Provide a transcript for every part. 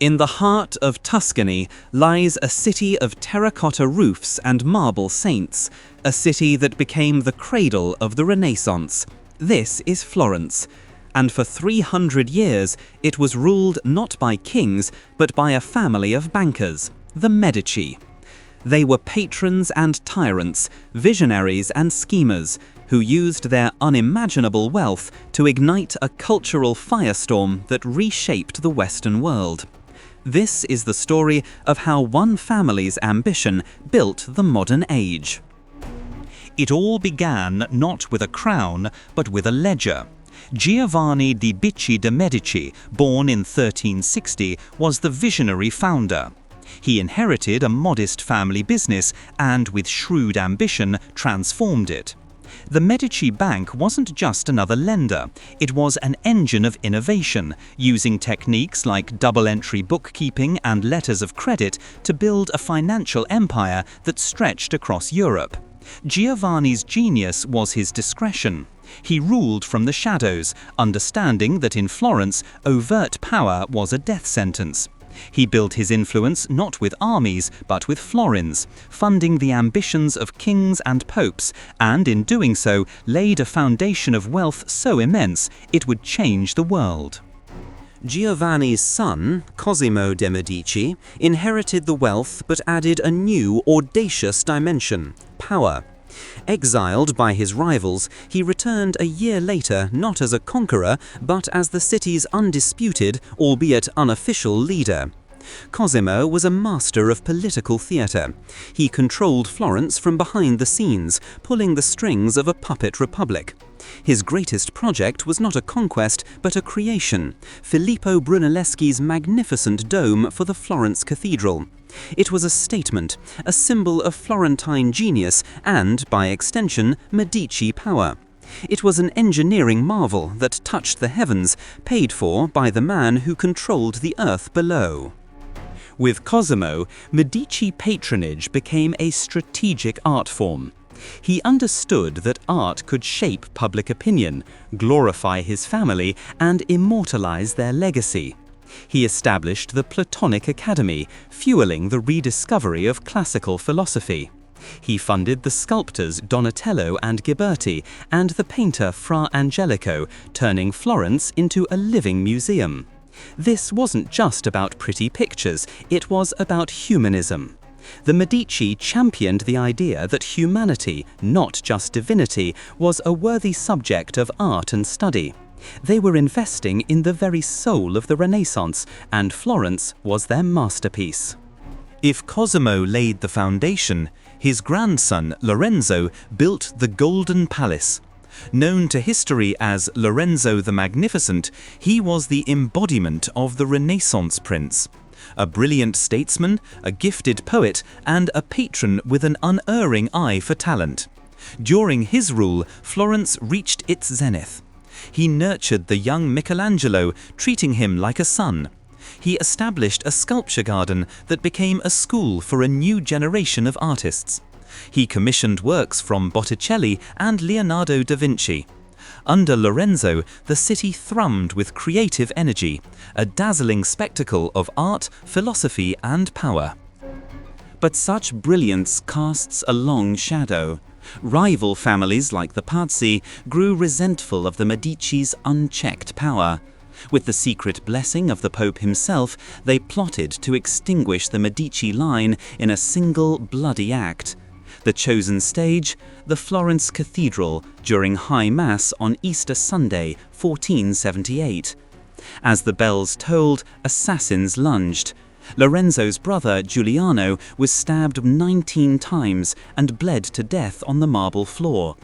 In the heart of Tuscany lies a city of terracotta roofs and marble saints, a city that became the cradle of the Renaissance. This is Florence, and for 300 years it was ruled not by kings but by a family of bankers, the Medici. They were patrons and tyrants, visionaries and schemers, who used their unimaginable wealth to ignite a cultural firestorm that reshaped the Western world. This is the story of how one family's ambition built the modern age. It all began not with a crown, but with a ledger. Giovanni di Bicci de' Medici, born in 1360, was the visionary founder. He inherited a modest family business and, with shrewd ambition, transformed it. The Medici Bank wasn't just another lender, it was an engine of innovation, using techniques like double-entry bookkeeping and letters of credit to build a financial empire that stretched across Europe. Giovanni's genius was his discretion. He ruled from the shadows, understanding that in Florence, overt power was a death sentence. He built his influence not with armies, but with florins, funding the ambitions of kings and popes, and in doing so laid a foundation of wealth so immense it would change the world. Giovanni's son, Cosimo de' Medici, inherited the wealth but added a new, audacious dimension: power. Exiled by his rivals, he returned a year later not as a conqueror, but as the city's undisputed, albeit unofficial, leader. Cosimo was a master of political theatre. He controlled Florence from behind the scenes, pulling the strings of a puppet republic. His greatest project was not a conquest, but a creation: Filippo Brunelleschi's magnificent dome for the Florence Cathedral. It was a statement, a symbol of Florentine genius and, by extension, Medici power. It was an engineering marvel that touched the heavens, paid for by the man who controlled the earth below. With Cosimo, Medici patronage became a strategic art form. He understood that art could shape public opinion, glorify his family, and immortalize their legacy. He established the Platonic Academy, fueling the rediscovery of classical philosophy. He funded the sculptors Donatello and Ghiberti and the painter Fra Angelico, turning Florence into a living museum. This wasn't just about pretty pictures, it was about humanism. The Medici championed the idea that humanity, not just divinity, was a worthy subject of art and study. They were investing in the very soul of the Renaissance, and Florence was their masterpiece. If Cosimo laid the foundation, his grandson Lorenzo built the Golden Palace. Known to history as Lorenzo the Magnificent, he was the embodiment of the Renaissance prince. A brilliant statesman, a gifted poet, and a patron with an unerring eye for talent. During his rule, Florence reached its zenith. He nurtured the young Michelangelo, treating him like a son. He established a sculpture garden that became a school for a new generation of artists. He commissioned works from Botticelli and Leonardo da Vinci. Under Lorenzo, the city thrummed with creative energy, a dazzling spectacle of art, philosophy, and power. But such brilliance casts a long shadow. Rival families like the Pazzi grew resentful of the Medici's unchecked power. With the secret blessing of the Pope himself, they plotted to extinguish the Medici line in a single bloody act. The chosen stage, the Florence Cathedral, during High Mass on Easter Sunday, 1478. As the bells tolled, assassins lunged. Lorenzo's brother, Giuliano, was stabbed 19 times and bled to death on the marble floor.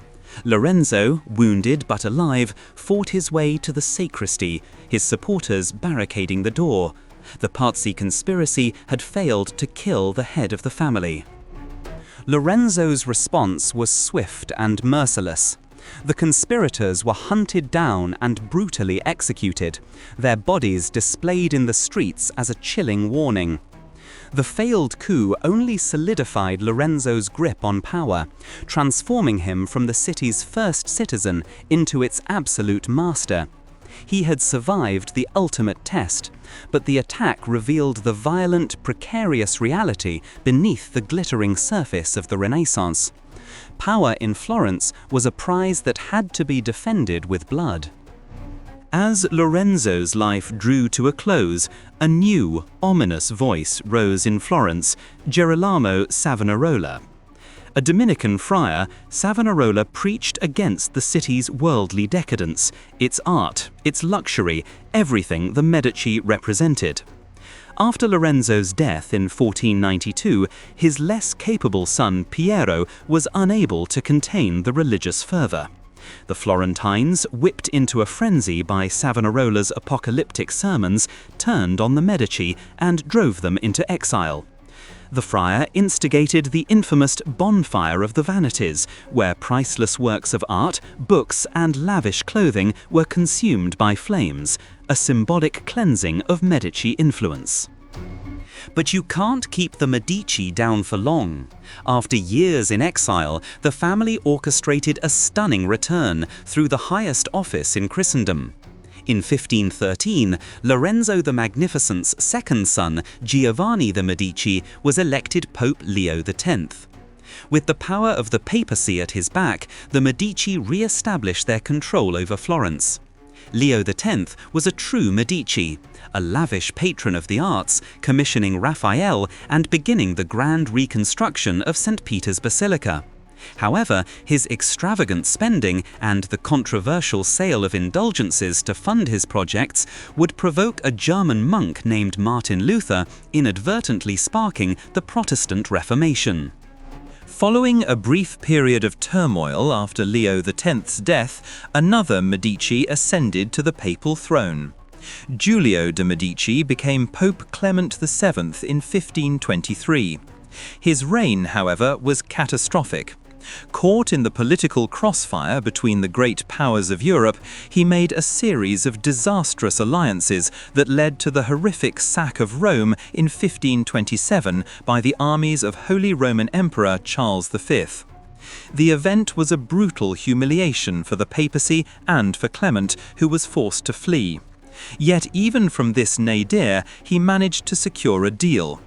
Lorenzo, wounded but alive, fought his way to the sacristy, his supporters barricading the door. The Pazzi conspiracy had failed to kill the head of the family. Lorenzo's response was swift and merciless. The conspirators were hunted down and brutally executed, their bodies displayed in the streets as a chilling warning. The failed coup only solidified Lorenzo's grip on power, transforming him from the city's first citizen into its absolute master. He had survived the ultimate test, but the attack revealed the violent, precarious reality beneath the glittering surface of the Renaissance. Power in Florence was a prize that had to be defended with blood. As Lorenzo's life drew to a close, a new, ominous voice rose in Florence, Girolamo Savonarola. A Dominican friar, Savonarola preached against the city's worldly decadence, its art, its luxury, everything the Medici represented. After Lorenzo's death in 1492, his less capable son Piero was unable to contain the religious fervor. The Florentines, whipped into a frenzy by Savonarola's apocalyptic sermons, turned on the Medici and drove them into exile. The friar instigated the infamous bonfire of the vanities, where priceless works of art, books, and lavish clothing were consumed by flames, a symbolic cleansing of Medici influence. But you can't keep the Medici down for long. After years in exile, the family orchestrated a stunning return through the highest office in Christendom. In 1513, Lorenzo the Magnificent's second son, Giovanni the Medici, was elected Pope Leo X. With the power of the papacy at his back, the Medici re-established their control over Florence. Leo X was a true Medici, a lavish patron of the arts, commissioning Raphael and beginning the grand reconstruction of St. Peter's Basilica. However, his extravagant spending and the controversial sale of indulgences to fund his projects would provoke a German monk named Martin Luther, inadvertently sparking the Protestant Reformation. Following a brief period of turmoil after Leo X's death, another Medici ascended to the papal throne. Giulio de' Medici became Pope Clement VII in 1523. His reign, however, was catastrophic. Caught in the political crossfire between the great powers of Europe, he made a series of disastrous alliances that led to the horrific sack of Rome in 1527 by the armies of Holy Roman Emperor Charles V. The event was a brutal humiliation for the papacy and for Clement, who was forced to flee. Yet even from this nadir, he managed to secure a deal.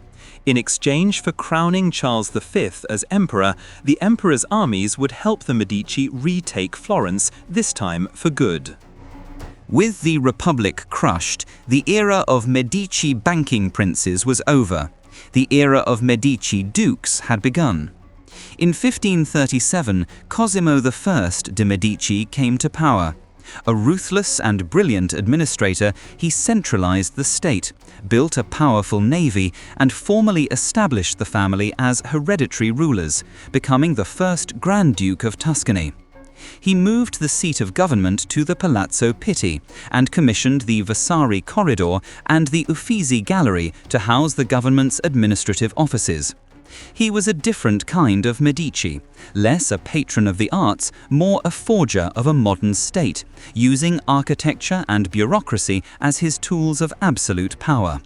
In exchange for crowning Charles V as emperor, the emperor's armies would help the Medici retake Florence, this time for good. With the Republic crushed, the era of Medici banking princes was over. The era of Medici dukes had begun. In 1537, Cosimo I de' Medici came to power. A ruthless and brilliant administrator, he centralized the state, built a powerful navy, and formally established the family as hereditary rulers, becoming the first Grand Duke of Tuscany. He moved the seat of government to the Palazzo Pitti and commissioned the Vasari Corridor and the Uffizi Gallery to house the government's administrative offices. He was a different kind of Medici, less a patron of the arts, more a forger of a modern state, using architecture and bureaucracy as his tools of absolute power.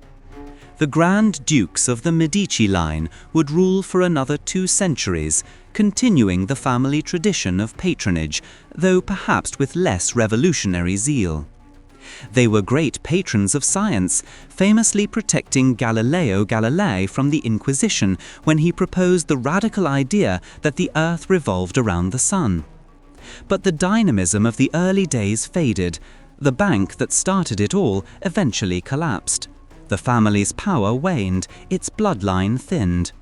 The Grand Dukes of the Medici line would rule for another 2 centuries, continuing the family tradition of patronage, though perhaps with less revolutionary zeal. They were great patrons of science, famously protecting Galileo Galilei from the Inquisition when he proposed the radical idea that the Earth revolved around the Sun. But the dynamism of the early days faded. The bank that started it all eventually collapsed. The family's power waned, its bloodline thinned.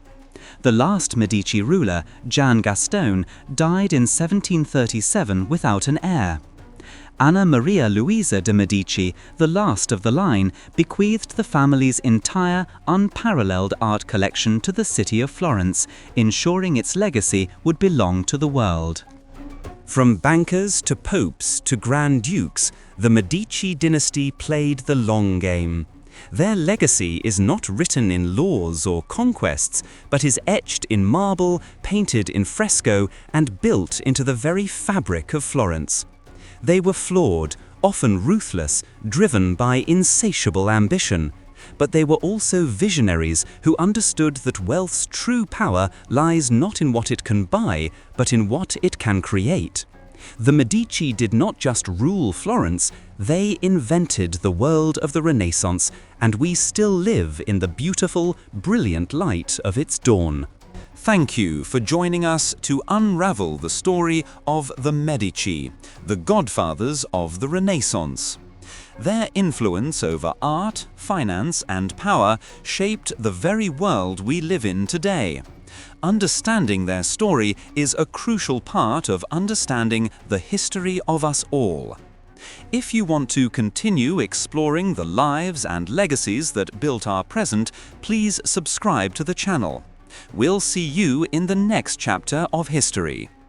The last Medici ruler, Gian Gastone, died in 1737 without an heir. Anna Maria Luisa de' Medici, the last of the line, bequeathed the family's entire, unparalleled art collection to the city of Florence, ensuring its legacy would belong to the world. From bankers to popes to Grand Dukes, the Medici dynasty played the long game. Their legacy is not written in laws or conquests, but is etched in marble, painted in fresco, and built into the very fabric of Florence. They were flawed, often ruthless, driven by insatiable ambition. But they were also visionaries who understood that wealth's true power lies not in what it can buy, but in what it can create. The Medici did not just rule Florence, they invented the world of the Renaissance, and we still live in the beautiful, brilliant light of its dawn. Thank you for joining us to unravel the story of the Medici, the godfathers of the Renaissance. Their influence over art, finance, and power shaped the very world we live in today. Understanding their story is a crucial part of understanding the history of us all. If you want to continue exploring the lives and legacies that built our present, please subscribe to the channel. We'll see you in the next chapter of history.